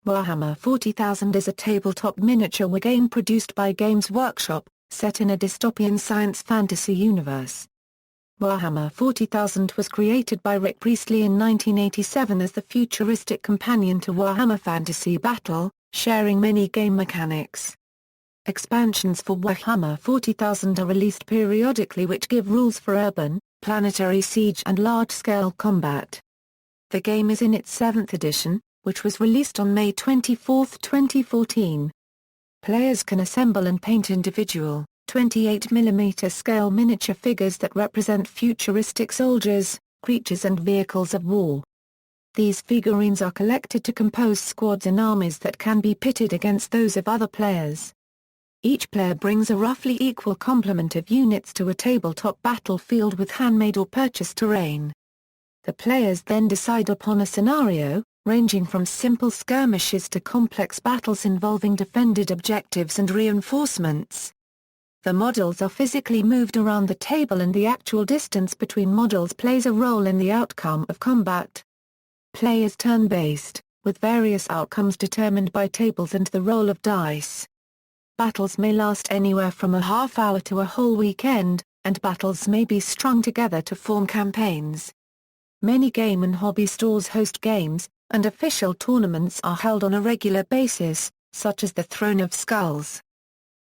Warhammer 40,000 is a tabletop miniature wargame produced by Games Workshop, set in a dystopian science fantasy universe. Warhammer 40,000 was created by Rick Priestley in 1987 as the futuristic companion to Warhammer Fantasy Battle, sharing many game mechanics. Expansions for Warhammer 40,000 are released periodically, which give rules for urban, planetary siege and large-scale combat. The game is in its 7th edition, which was released on May 24, 2014. Players can assemble and paint individual, 28mm scale miniature figures that represent futuristic soldiers, creatures and vehicles of war. These figurines are collected to compose squads and armies that can be pitted against those of other players. Each player brings a roughly equal complement of units to a tabletop battlefield with handmade or purchased terrain. The players then decide upon a scenario, ranging from simple skirmishes to complex battles involving defended objectives and reinforcements. The models are physically moved around the table, and the actual distance between models plays a role in the outcome of combat. Play is turn-based, with various outcomes determined by tables and the roll of dice. Battles may last anywhere from a half hour to a whole weekend, and battles may be strung together to form campaigns. Many game and hobby stores host games, and official tournaments are held on a regular basis, such as the Throne of Skulls.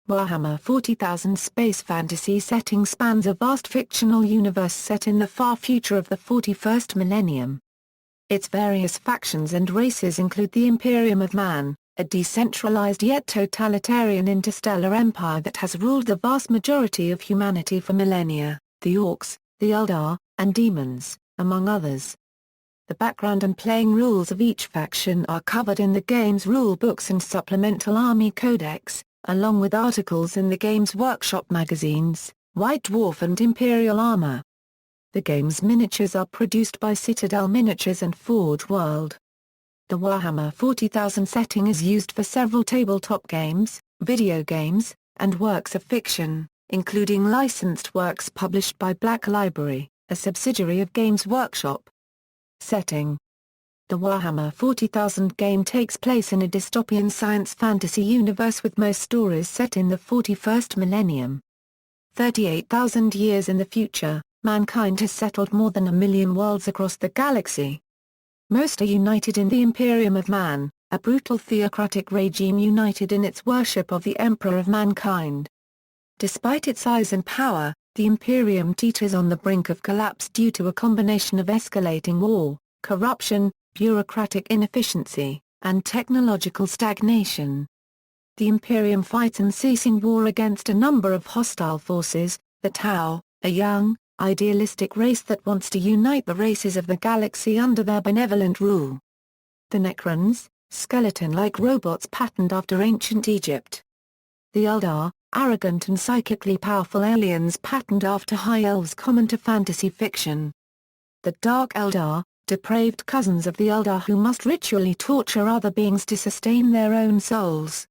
Warhammer 40,000 space fantasy setting spans a vast fictional universe set in the far future of the 41st millennium. Its various factions and races include the Imperium of Man, a decentralized yet totalitarian interstellar empire that has ruled the vast majority of humanity for millennia, the Orcs, the Eldar, and demons, among others. The background and playing rules of each faction are covered in the game's rulebooks and supplemental army codex, along with articles in the Games Workshop magazines, White Dwarf and Imperial Armor. The game's miniatures are produced by Citadel Miniatures and Forge World. The Warhammer 40,000 setting is used for several tabletop games, video games, and works of fiction, including licensed works published by Black Library, a subsidiary of Games Workshop. Setting: the Warhammer 40,000 game takes place in a dystopian science fantasy universe with most stories set in the 41st millennium. 38,000 years in the future, mankind has settled more than 1 million worlds across the galaxy. Most are united in the Imperium of Man, a brutal theocratic regime united in its worship of the Emperor of Mankind. Despite its size and power, the Imperium teeters on the brink of collapse due to a combination of escalating war, corruption, bureaucratic inefficiency, and technological stagnation. The Imperium fights unceasing war against a number of hostile forces: the Tau, a young, idealistic race that wants to unite the races of the galaxy under their benevolent rule. The Necrons, skeleton-like robots patterned after ancient Egypt. The Eldar, arrogant and psychically powerful aliens patterned after high elves common to fantasy fiction. The Dark Eldar, depraved cousins of the Eldar who must ritually torture other beings to sustain their own souls.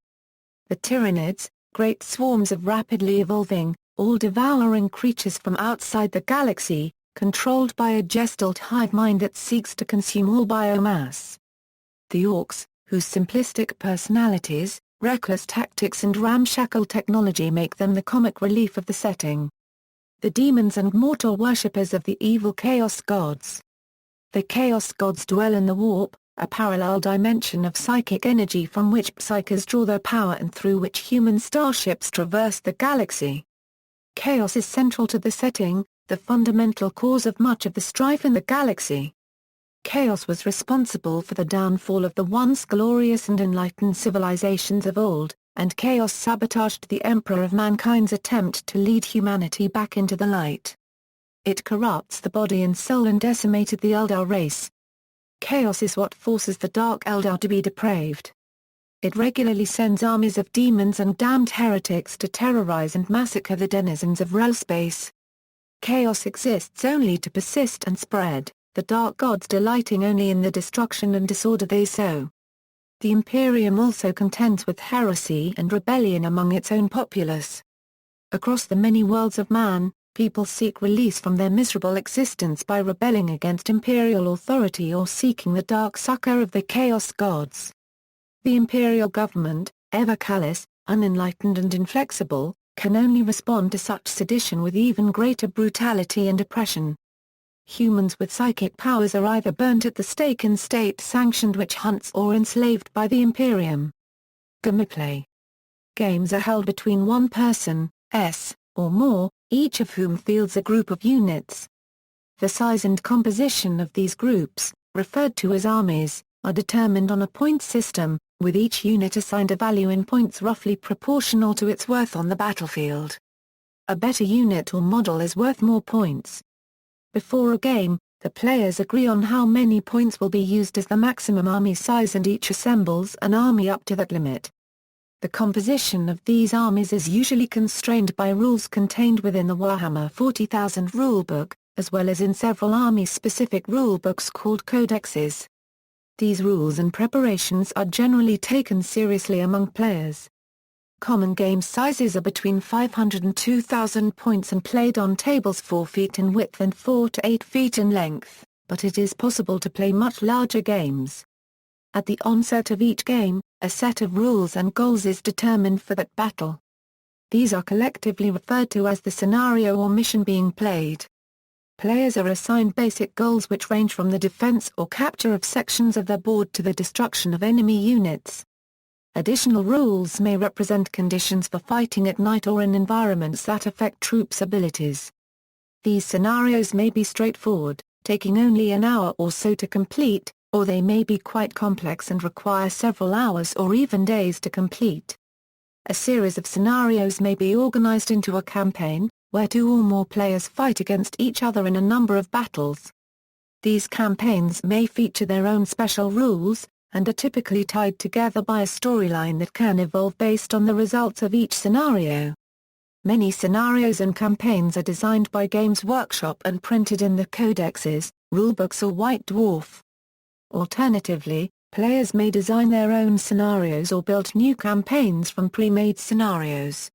The Tyranids, great swarms of rapidly evolving, all-devouring creatures from outside the galaxy, controlled by a gestalt hive mind that seeks to consume all biomass. The Orcs, whose simplistic personalities, reckless tactics and ramshackle technology make them the comic relief of the setting. The demons and mortal worshippers of the evil Chaos Gods. The Chaos Gods dwell in the Warp, a parallel dimension of psychic energy from which psykers draw their power and through which human starships traverse the galaxy. Chaos is central to the setting, the fundamental cause of much of the strife in the galaxy. Chaos was responsible for the downfall of the once glorious and enlightened civilizations of old, and Chaos sabotaged the Emperor of Mankind's attempt to lead humanity back into the light. It corrupts the body and soul and decimated the Eldar race. Chaos is what forces the Dark Eldar to be depraved. It regularly sends armies of demons and damned heretics to terrorize and massacre the denizens of Relspace. Chaos exists only to persist and spread, the Dark Gods delighting only in the destruction and disorder they sow. The Imperium also contends with heresy and rebellion among its own populace. Across the many worlds of man, people seek release from their miserable existence by rebelling against imperial authority or seeking the dark succor of the Chaos Gods. The imperial government, ever callous, unenlightened and inflexible, can only respond to such sedition with even greater brutality and oppression. Humans with psychic powers are either burnt at the stake in state-sanctioned witch hunts or enslaved by the Imperium. Gameplay. Games are held between one person, or more, each of whom fields a group of units. The size and composition of these groups, referred to as armies, are determined on a point system, with each unit assigned a value in points roughly proportional to its worth on the battlefield. A better unit or model is worth more points. Before a game, the players agree on how many points will be used as the maximum army size and each assembles an army up to that limit. The composition of these armies is usually constrained by rules contained within the Warhammer 40,000 rulebook, as well as in several army-specific rulebooks called codexes. These rules and preparations are generally taken seriously among players. Common game sizes are between 500 and 2,000 points and played on tables 4 feet in width and 4 to 8 feet in length, but it is possible to play much larger games. At the onset of each game, a set of rules and goals is determined for that battle. These are collectively referred to as the scenario or mission being played. Players are assigned basic goals which range from the defense or capture of sections of their board to the destruction of enemy units. Additional rules may represent conditions for fighting at night or in environments that affect troops' abilities. These scenarios may be straightforward, taking only an hour or so to complete, or they may be quite complex and require several hours or even days to complete. A series of scenarios may be organized into a campaign, where 2 or more players fight against each other in a number of battles. These campaigns may feature their own special rules, and are typically tied together by a storyline that can evolve based on the results of each scenario. Many scenarios and campaigns are designed by Games Workshop and printed in the codexes, rulebooks or White Dwarf. Alternatively, players may design their own scenarios or build new campaigns from pre-made scenarios.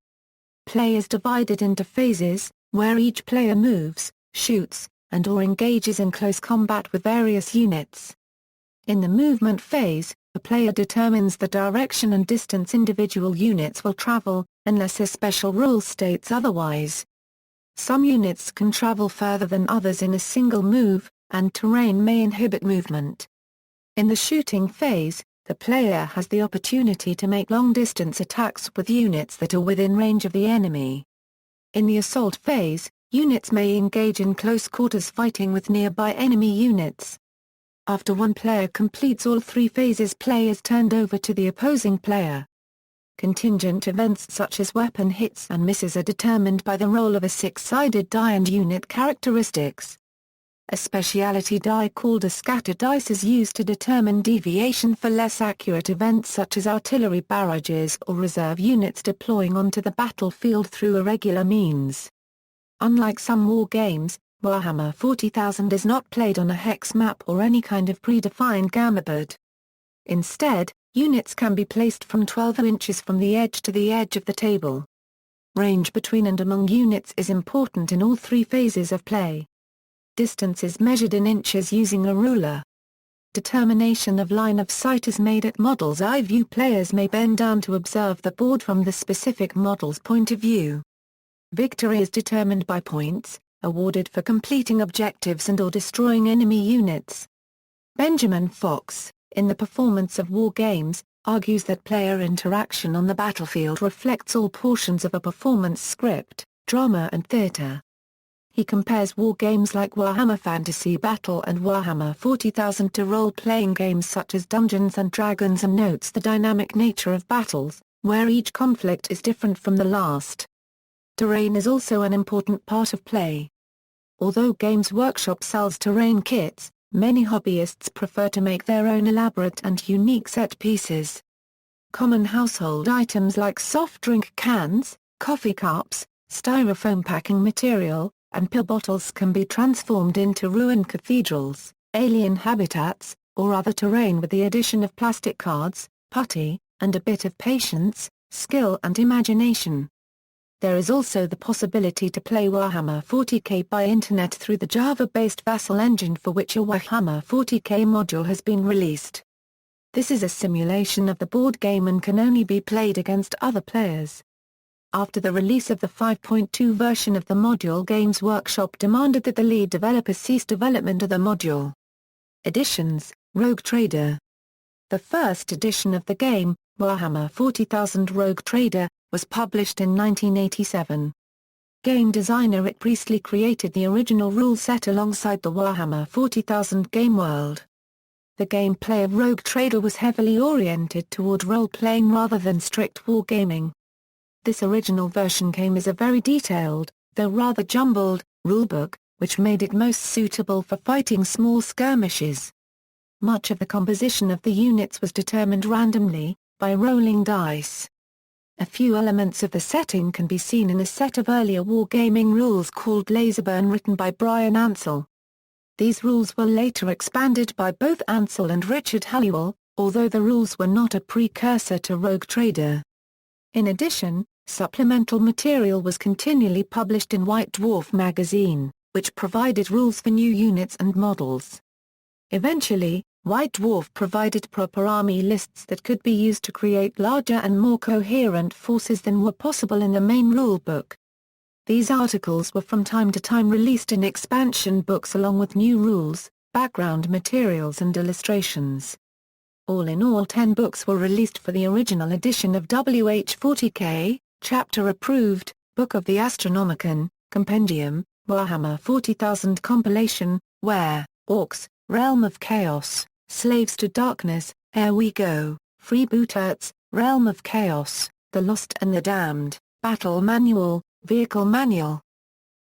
Play is divided into phases, where each player moves, shoots, and/or engages in close combat with various units. In the movement phase, the player determines the direction and distance individual units will travel, unless a special rule states otherwise. Some units can travel further than others in a single move, and terrain may inhibit movement. In the shooting phase, the player has the opportunity to make long-distance attacks with units that are within range of the enemy. In the assault phase, units may engage in close quarters fighting with nearby enemy units. After one player completes all 3 phases, play is turned over to the opposing player. Contingent events such as weapon hits and misses are determined by the roll of a 6-sided die and unit characteristics. A specialty die called a scatter dice is used to determine deviation for less accurate events such as artillery barrages or reserve units deploying onto the battlefield through irregular means. Unlike some war games, Warhammer 40,000 is not played on a hex map or any kind of predefined gameboard. Instead, units can be placed from 12 inches from the edge to the edge of the table. Range between and among units is important in all 3 phases of play. Distance is measured in inches using a ruler. Determination of line of sight is made at model's eye view. Players may bend down to observe the board from the specific model's point of view. Victory is determined by points, awarded for completing objectives and/or destroying enemy units. Benjamin Fox, in The Performance of War Games, argues that player interaction on the battlefield reflects all portions of a performance script, drama and theater. He compares war games like Warhammer Fantasy Battle and Warhammer 40,000 to role-playing games such as Dungeons & Dragons and notes the dynamic nature of battles, where each conflict is different from the last. Terrain is also an important part of play. Although Games Workshop sells terrain kits, many hobbyists prefer to make their own elaborate and unique set pieces. Common household items like soft drink cans, coffee cups, styrofoam packing material, and pill bottles can be transformed into ruined cathedrals, alien habitats, or other terrain with the addition of plastic cards, putty, and a bit of patience, skill and imagination. There is also the possibility to play Warhammer 40k by internet through the Java-based Vassal engine, for which a Warhammer 40k module has been released. This is a simulation of the board game and can only be played against other players. After the release of the 5.2 version of the module, Games Workshop demanded that the lead developer cease development of the module. Editions: Rogue Trader. The first edition of the game, Warhammer 40,000 Rogue Trader, was published in 1987. Game designer Rick Priestley created the original rule set alongside the Warhammer 40,000 game world. The gameplay of Rogue Trader was heavily oriented toward role-playing rather than strict wargaming. This original version came as a very detailed, though rather jumbled, rulebook, which made it most suitable for fighting small skirmishes. Much of the composition of the units was determined randomly, by rolling dice. A few elements of the setting can be seen in a set of earlier wargaming rules called Laserburn written by Brian Ansell. These rules were later expanded by both Ansell and Richard Halliwell, although the rules were not a precursor to Rogue Trader. In addition, supplemental material was continually published in White Dwarf magazine, which provided rules for new units and models. Eventually, White Dwarf provided proper army lists that could be used to create larger and more coherent forces than were possible in the main rulebook. These articles were from time to time released in expansion books along with new rules, background materials and illustrations. All in all, 10 books were released for the original edition of WH40K, Chapter Approved, Book of the Astronomicon, Compendium, Warhammer 40,000 Compilation, Where, Orcs, Realm of Chaos, Slaves to Darkness, Here We Go, Freebooterts, Realm of Chaos, The Lost and the Damned, Battle Manual, Vehicle Manual.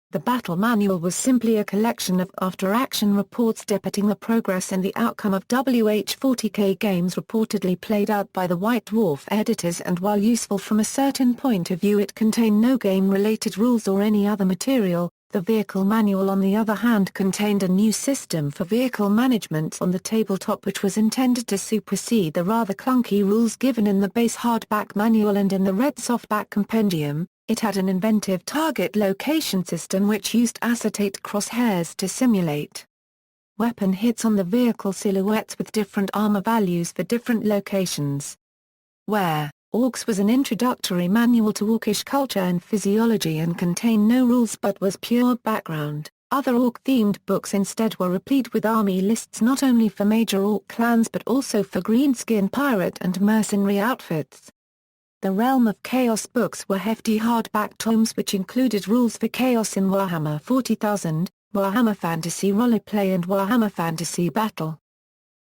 The Battle Manual was simply a collection of after-action reports depicting the progress and the outcome of WH40K games reportedly played out by the White Dwarf editors, and while useful from a certain point of view, it contained no game-related rules or any other material. The Vehicle Manual on the other hand contained a new system for vehicle management on the tabletop which was intended to supersede the rather clunky rules given in the base hardback manual and in the red softback compendium. It had an inventive target location system which used acetate crosshairs to simulate weapon hits on the vehicle silhouettes with different armor values for different locations. Where Orcs was an introductory manual to Orcish culture and physiology and contained no rules but was pure background. Other Orc-themed books instead were replete with army lists not only for major Orc clans but also for greenskin pirate and mercenary outfits. The Realm of Chaos books were hefty hardback tomes which included rules for chaos in Warhammer 40,000, Warhammer Fantasy Roleplay and Warhammer Fantasy Battle.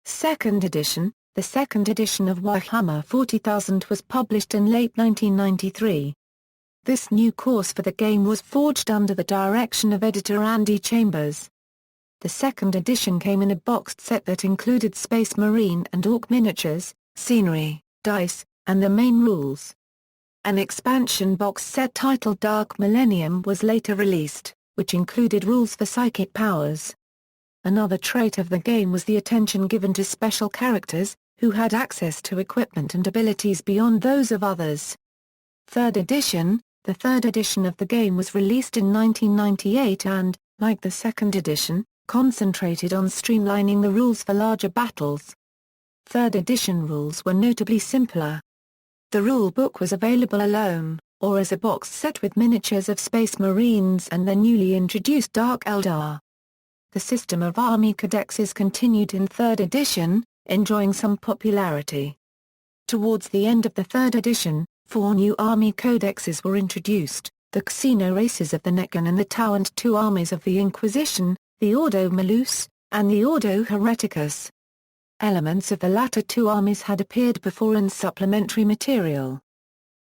Second edition. The second edition of Warhammer 40,000 was published in late 1993. This new course for the game was forged under the direction of editor Andy Chambers. The second edition came in a boxed set that included Space Marine and Orc miniatures, scenery, dice, and the main rules. An expansion box set titled Dark Millennium was later released, which included rules for psychic powers. Another trait of the game was the attention given to special characters, who had access to equipment and abilities beyond those of others. Third edition. The third edition of the game was released in 1998 and, like the second edition, concentrated on streamlining the rules for larger battles. Third edition rules were notably simpler. The rule book was available alone, or as a box set with miniatures of Space Marines and the newly introduced Dark Eldar. The system of army codexes continued in third edition, enjoying some popularity. Towards the end of the third edition, 4 new army codexes were introduced, the Xeno races of the Necron and the Tau, and 2 armies of the Inquisition, the Ordo Malus, and the Ordo Hereticus. Elements of the latter 2 armies had appeared before in supplementary material.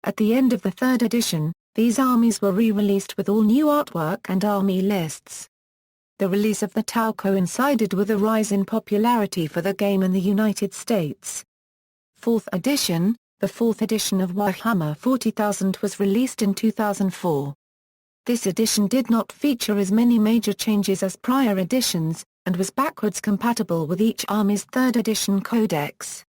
At the end of the third edition, these armies were re-released with all new artwork and army lists. The release of the Tau coincided with a rise in popularity for the game in the United States. Fourth edition. The fourth edition of Warhammer 40,000 was released in 2004. This edition did not feature as many major changes as prior editions, and was backwards compatible with each army's third edition codex.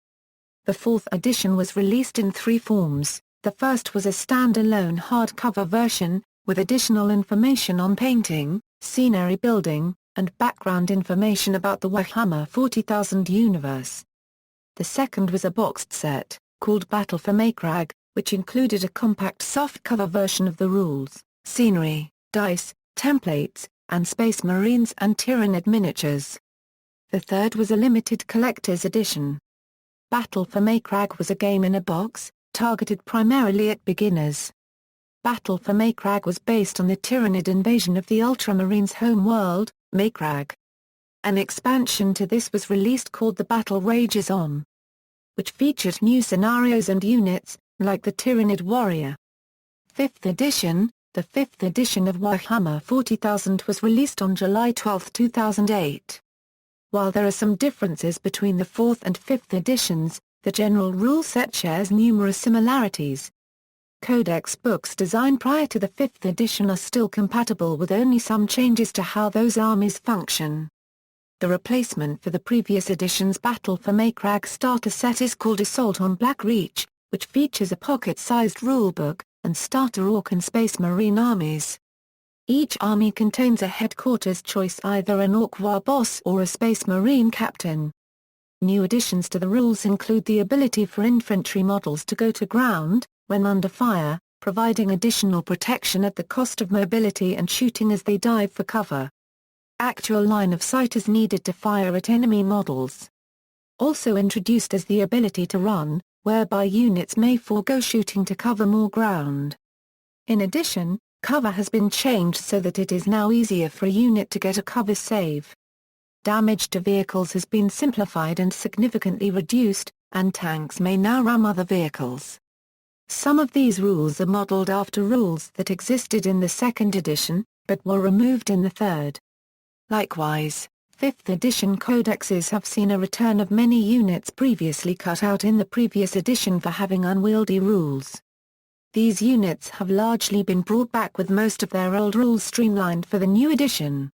The fourth edition was released in 3 forms. The first was a standalone hardcover version, with additional information on painting, scenery building, and background information about the Warhammer 40,000 universe. The second was a boxed set, called Battle for Makrag, which included a compact softcover version of the rules, scenery, dice, templates, and Space Marines and Tyranid miniatures. The third was a limited collector's edition. Battle for Makrag was a game in a box, targeted primarily at beginners. Battle for Makrag was based on the Tyranid invasion of the Ultramarines' home world, Makrag. An expansion to this was released called The Battle Rages On, which featured new scenarios and units, like the Tyranid warrior. 5th edition. The 5th edition of Warhammer 40,000 was released on July 12, 2008. While there are some differences between the 4th and 5th editions, the general rule set shares numerous similarities. Codex books designed prior to the 5th edition are still compatible with only some changes to how those armies function. The replacement for the previous edition's Battle for Makrag starter set is called Assault on Black Reach, which features a pocket-sized rulebook, and starter Orc and Space Marine armies. Each army contains a headquarters choice, either an Orc war boss or a Space Marine captain. New additions to the rules include the ability for infantry models to go to ground, when under fire, providing additional protection at the cost of mobility and shooting as they dive for cover. Actual line of sight is needed to fire at enemy models. Also introduced is the ability to run, whereby units may forego shooting to cover more ground. In addition, cover has been changed so that it is now easier for a unit to get a cover save. Damage to vehicles has been simplified and significantly reduced, and tanks may now ram other vehicles. Some of these rules are modeled after rules that existed in the 2nd edition, but were removed in the 3rd. Likewise, 5th edition codexes have seen a return of many units previously cut out in the previous edition for having unwieldy rules. These units have largely been brought back with most of their old rules streamlined for the new edition.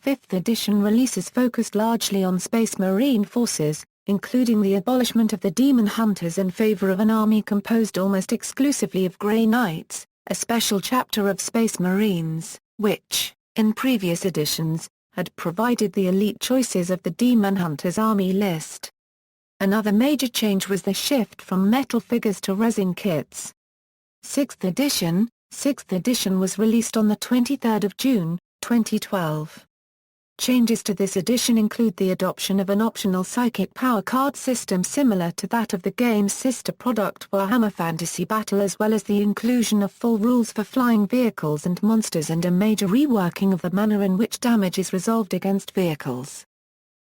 5th edition releases focused largely on Space Marine forces, including the abolishment of the Demon Hunters in favor of an army composed almost exclusively of Grey Knights, a special chapter of Space Marines, which, in previous editions, had provided the elite choices of the Demon Hunters army list. Another major change was the shift from metal figures to resin kits. 6th edition was released on the 23rd of June, 2012. Changes to this edition include the adoption of an optional psychic power card system similar to that of the game's sister product Warhammer Fantasy Battle, as well as the inclusion of full rules for flying vehicles and monsters and a major reworking of the manner in which damage is resolved against vehicles.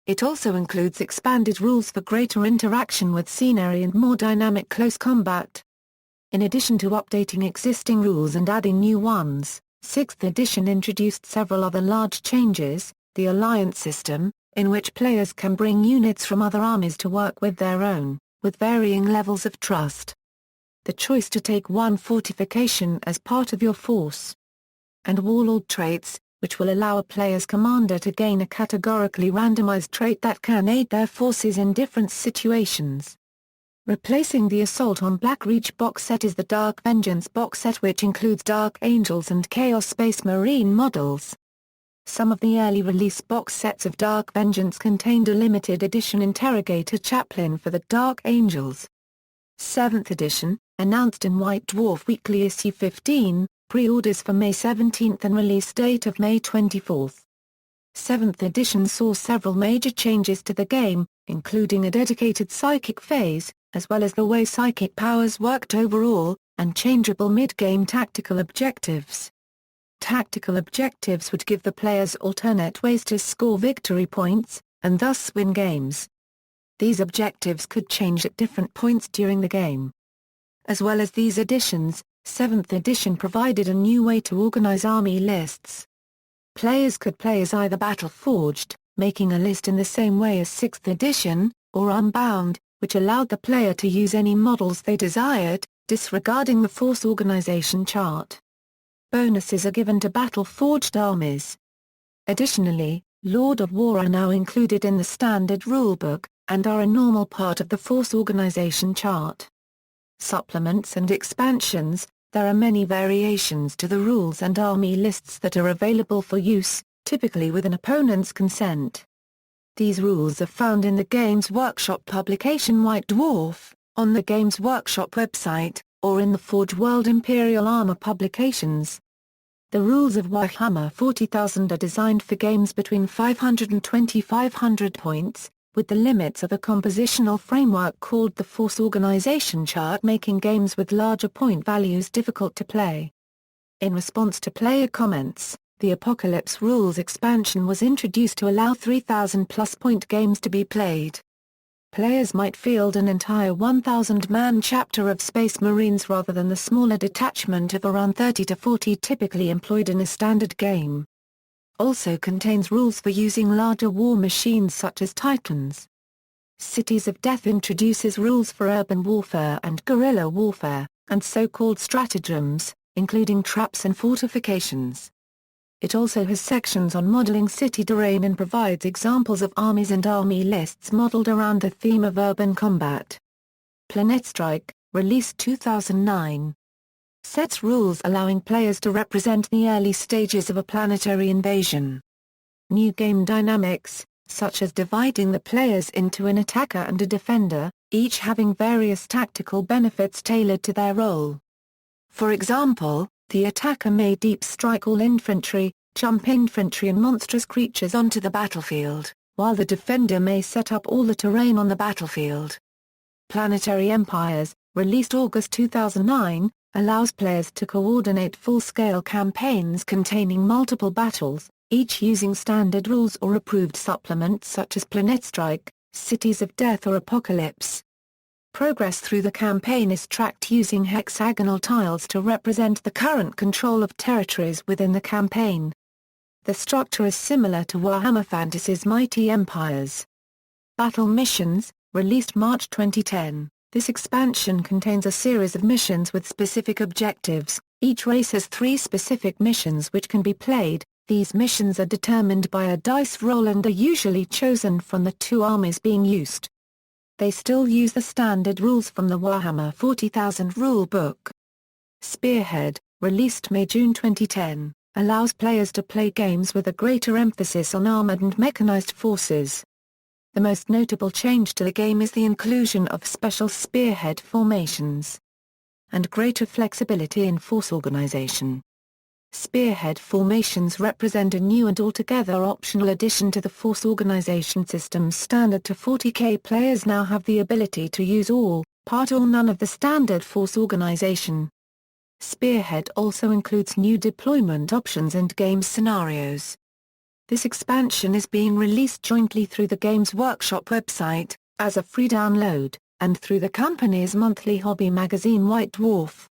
It also includes expanded rules for greater interaction with scenery and more dynamic close combat. In addition to updating existing rules and adding new ones, 6th edition introduced several other large changes: the alliance system, in which players can bring units from other armies to work with their own, with varying levels of trust. The choice to take one fortification as part of your force. And warlord traits, which will allow a player's commander to gain a categorically randomized trait that can aid their forces in different situations. Replacing the Assault on Black Reach box set is the Dark Vengeance box set, which includes Dark Angels and Chaos Space Marine models. Some of the early release box sets of Dark Vengeance contained a limited edition interrogator chaplain for the Dark Angels. 7th edition, announced in White Dwarf Weekly issue 15, pre-orders for May 17 and release date of May 24. 7th edition saw several major changes to the game, including a dedicated psychic phase, as well as the way psychic powers worked overall, and changeable mid-game tactical objectives. Tactical objectives would give the players alternate ways to score victory points, and thus win games. These objectives could change at different points during the game. As well as these additions, 7th edition provided a new way to organize army lists. Players could play as either Battle-Forged, making a list in the same way as 6th edition, or Unbound, which allowed the player to use any models they desired, disregarding the force organization chart. Bonuses are given to Battle-Forged armies. Additionally, Lord of War are now included in the standard rulebook, and are a normal part of the force organization chart. Supplements and expansions. There are many variations to the rules and army lists that are available for use, typically with an opponent's consent. These rules are found in the Games Workshop publication White Dwarf, on the Games Workshop website, or in the Forge World Imperial Armor publications. The rules of Warhammer 40,000 are designed for games between 500 and 2500 points, with the limits of a compositional framework called the Force Organization chart making games with larger point values difficult to play. In response to player comments, the Apocalypse Rules expansion was introduced to allow 3,000-plus point games to be played. Players might field an entire 1,000-man chapter of Space Marines rather than the smaller detachment of around 30 to 40 typically employed in a standard game. Also contains rules for using larger war machines such as Titans. Cities of Death introduces rules for urban warfare and guerrilla warfare, and so-called stratagems, including traps and fortifications. It also has sections on modeling city terrain and provides examples of armies and army lists modeled around the theme of urban combat. Planetstrike, released 2009. Sets rules allowing players to represent the early stages of a planetary invasion. New game dynamics, such as dividing the players into an attacker and a defender, each having various tactical benefits tailored to their role. For example, the attacker may deep strike all infantry, jump infantry and monstrous creatures onto the battlefield, while the defender may set up all the terrain on the battlefield. Planetary Empires, released August 2009, allows players to coordinate full-scale campaigns containing multiple battles, each using standard rules or approved supplements such as Planetstrike, Cities of Death or Apocalypse. Progress through the campaign is tracked using hexagonal tiles to represent the current control of territories within the campaign. The structure is similar to Warhammer Fantasy's Mighty Empires. Battle Missions, released March 2010. This expansion contains a series of missions with specific objectives. Each race has 3 specific missions which can be played. These missions are determined by a dice roll and are usually chosen from the 2 armies being used. They still use the standard rules from the Warhammer 40,000 rulebook. Spearhead, released May-June 2010, allows players to play games with a greater emphasis on armored and mechanized forces. The most notable change to the game is the inclusion of special spearhead formations and greater flexibility in force organization. Spearhead formations represent a new and altogether optional addition to the force organization system's standard to 40k. Players now have the ability to use all, part or none of the standard force organization. Spearhead also includes new deployment options and game scenarios. This expansion is being released jointly through the Games Workshop website, as a free download, and through the company's monthly hobby magazine White Dwarf.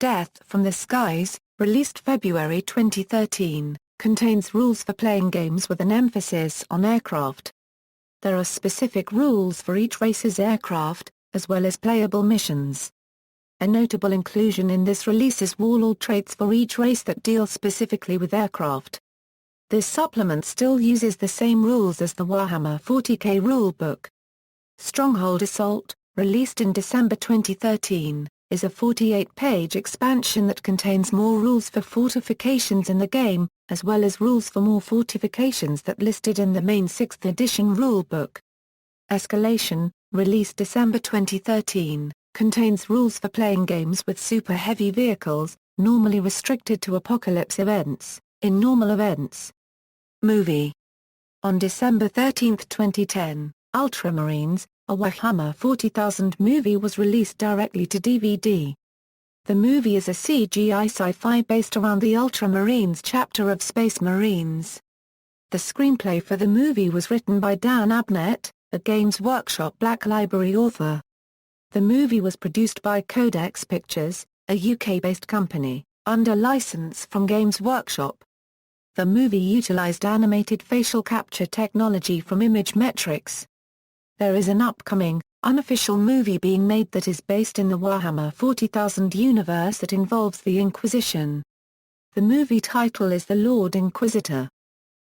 Death from the Skies, released February 2013, contains rules for playing games with an emphasis on aircraft. There are specific rules for each race's aircraft, as well as playable missions. A notable inclusion in this release is warlord traits for each race that deal specifically with aircraft. This supplement still uses the same rules as the Warhammer 40k rulebook. Stronghold Assault, released in December 2013, is a 48-page expansion that contains more rules for fortifications in the game, as well as rules for more fortifications that listed in the main 6th edition rulebook. Escalation, released December 2013, contains rules for playing games with super heavy vehicles, normally restricted to Apocalypse events, in normal events. Movie. On December 13, 2010, Ultramarines, a Warhammer 40,000 movie was released directly to DVD. The movie is a CGI sci-fi based around the Ultramarines chapter of Space Marines. The screenplay for the movie was written by Dan Abnett, a Games Workshop Black Library author. The movie was produced by Codex Pictures, a UK-based company, under license from Games Workshop. The movie utilized animated facial capture technology from Image Metrics. There is an upcoming, unofficial movie being made that is based in the Warhammer 40,000 universe that involves the Inquisition. The movie title is The Lord Inquisitor.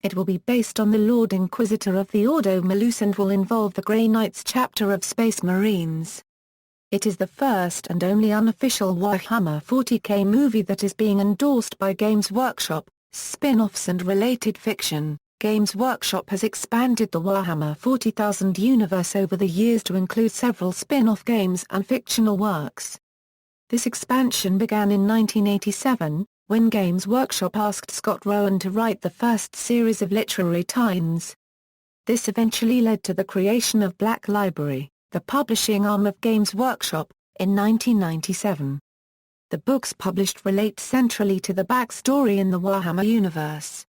It will be based on the Lord Inquisitor of the Ordo Malus and will involve the Grey Knights chapter of Space Marines. It is the first and only unofficial Warhammer 40k movie that is being endorsed by Games Workshop, Spinoffs and related fiction. Games Workshop has expanded the Warhammer 40,000 universe over the years to include several spin-off games and fictional works. This expansion began in 1987, when Games Workshop asked Scott Rowan to write the first series of literary tie-ins. This eventually led to the creation of Black Library, the publishing arm of Games Workshop, in 1997. The books published relate centrally to the backstory in the Warhammer universe.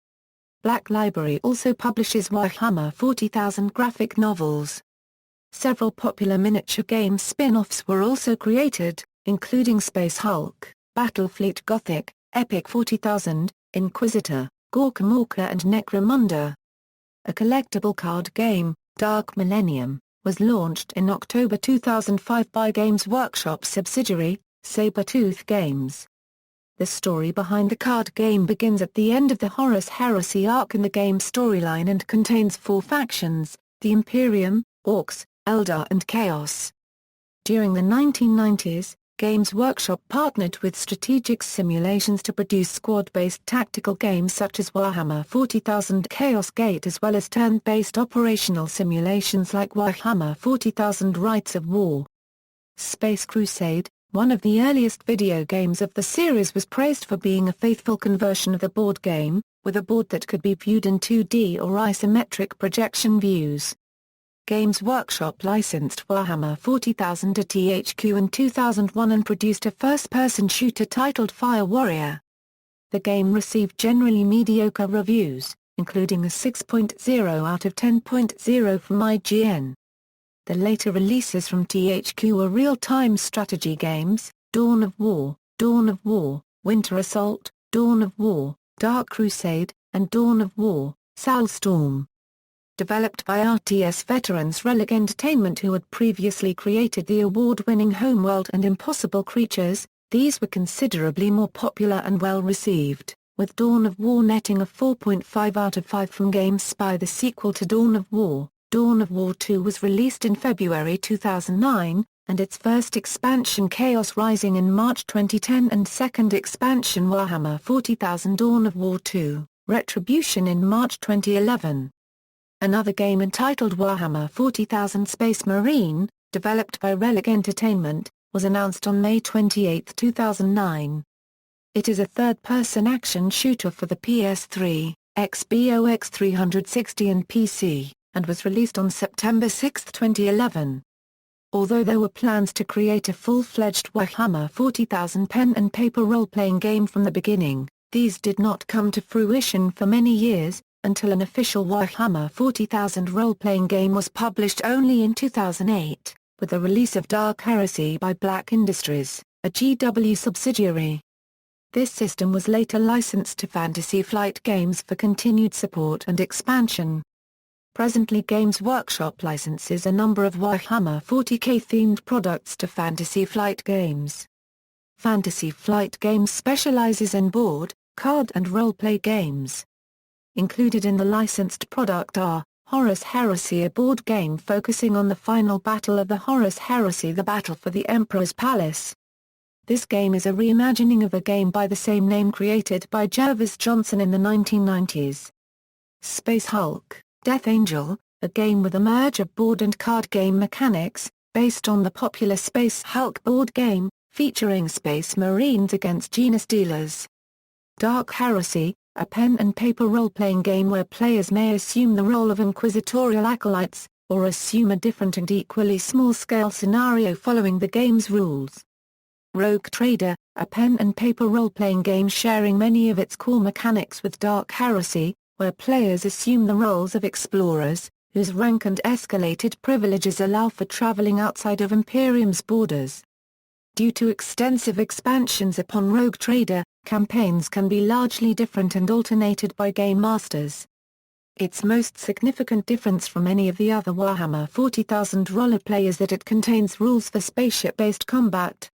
Black Library also publishes Warhammer 40,000 graphic novels. Several popular miniature game spin-offs were also created, including Space Hulk, Battlefleet Gothic, Epic 40,000, Inquisitor, Gorkamorka and Necromunda. A collectible card game, Dark Millennium, was launched in October 2005 by Games Workshop subsidiary, Sabertooth Games. The story behind the card game begins at the end of the Horus Heresy arc in the game storyline and contains 4 factions, the Imperium, Orcs, Eldar and Chaos. During the 1990s, Games Workshop partnered with Strategic Simulations to produce squad-based tactical games such as Warhammer 40,000 Chaos Gate as well as turn-based operational simulations like Warhammer 40,000 Rights of War. Space Crusade, one of the earliest video games of the series, was praised for being a faithful conversion of the board game, with a board that could be viewed in 2D or isometric projection views. Games Workshop licensed Warhammer 40,000 to THQ in 2001 and produced a first-person shooter titled Fire Warrior. The game received generally mediocre reviews, including a 6.0 out of 10.0 from IGN. The later releases from THQ were real-time strategy games, Dawn of War, Winter Assault, Dawn of War, Dark Crusade, and Dawn of War, Soulstorm. Developed by RTS veterans Relic Entertainment, who had previously created the award-winning Homeworld and Impossible Creatures, these were considerably more popular and well-received, with Dawn of War netting a 4.5 out of 5 from GameSpy. The sequel to Dawn of War 2 was released in February 2009, and its first expansion Chaos Rising in March 2010 and second expansion Warhammer 40,000 Dawn of War 2, Retribution in March 2011. Another game entitled Warhammer 40,000 Space Marine, developed by Relic Entertainment, was announced on May 28, 2009. It is a third-person action shooter for the PS3, Xbox 360 and PC, and was released on September 6, 2011. Although there were plans to create a full-fledged Warhammer 40,000 pen and paper role-playing game from the beginning, these did not come to fruition for many years, until an official Warhammer 40,000 role-playing game was published only in 2008, with the release of Dark Heresy by Black Industries, a GW subsidiary. This system was later licensed to Fantasy Flight Games for continued support and expansion. Presently Games Workshop licenses a number of Warhammer 40K-themed products to Fantasy Flight Games. Fantasy Flight Games specializes in board, card and role-play games. Included in the licensed product are, Horus Heresy, a board game focusing on the final battle of the Horus Heresy, the Battle for the Emperor's Palace. This game is a reimagining of a game by the same name created by Jervis Johnson in the 1990s. Space Hulk, Death Angel, a game with a merge of board and card game mechanics, based on the popular Space Hulk board game, featuring Space Marines against genus dealers. Dark Heresy, a pen and paper role-playing game where players may assume the role of inquisitorial acolytes, or assume a different and equally small-scale scenario following the game's rules. Rogue Trader, a pen and paper role-playing game sharing many of its core mechanics with Dark Heresy, where players assume the roles of explorers, whose rank and escalated privileges allow for traveling outside of Imperium's borders. Due to extensive expansions upon Rogue Trader, campaigns can be largely different and alternated by game masters. Its most significant difference from any of the other Warhammer 40,000 roleplay is that it contains rules for spaceship-based combat.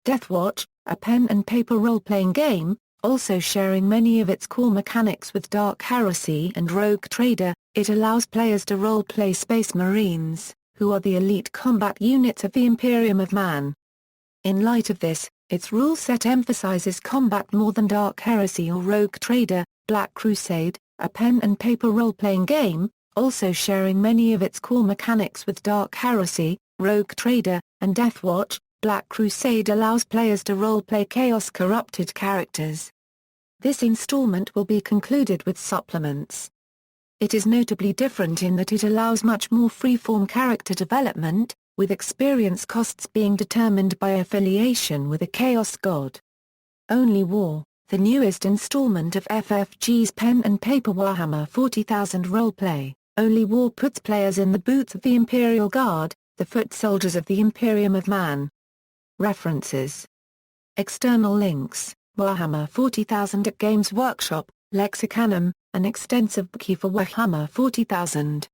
Deathwatch, a pen and paper role-playing game, also sharing many of its core mechanics with Dark Heresy and Rogue Trader, it allows players to role-play Space Marines, who are the elite combat units of the Imperium of Man. In light of this, its rule set emphasizes combat more than Dark Heresy or Rogue Trader. Black Crusade, a pen and paper role-playing game, also sharing many of its core mechanics with Dark Heresy, Rogue Trader, and Deathwatch. Black Crusade allows players to role-play Chaos-corrupted characters. This installment will be concluded with supplements. It is notably different in that it allows much more free-form character development, with experience costs being determined by affiliation with a Chaos God. Only War, the newest installment of FFG's pen and paper Warhammer 40,000 roleplay. Only War puts players in the boots of the Imperial Guard, the foot soldiers of the Imperium of Man. References. External links: Warhammer 40,000 at Games Workshop, Lexicanum, an extensive wiki for Warhammer 40,000.